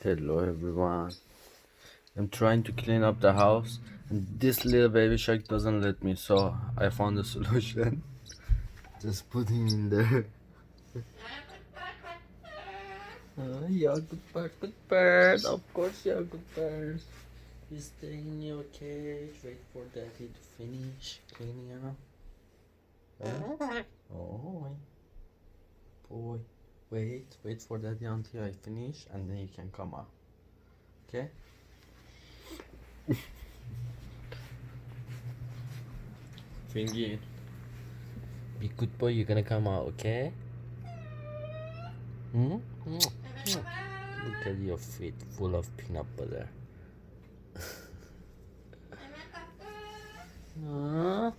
Hello everyone. I'm trying to clean up the house and this little baby shark doesn't let me, so I found a solution. Just put him in there. You're a good bird, good bird. Of course you're a good bird. You stay in your cage, wait for daddy to finish cleaning up. Oh boy. Wait for daddy until I finish and then you can come out. Okay? Fingy, be good boy, you're gonna come out, okay? Look at your feet full of peanut butter. Aw.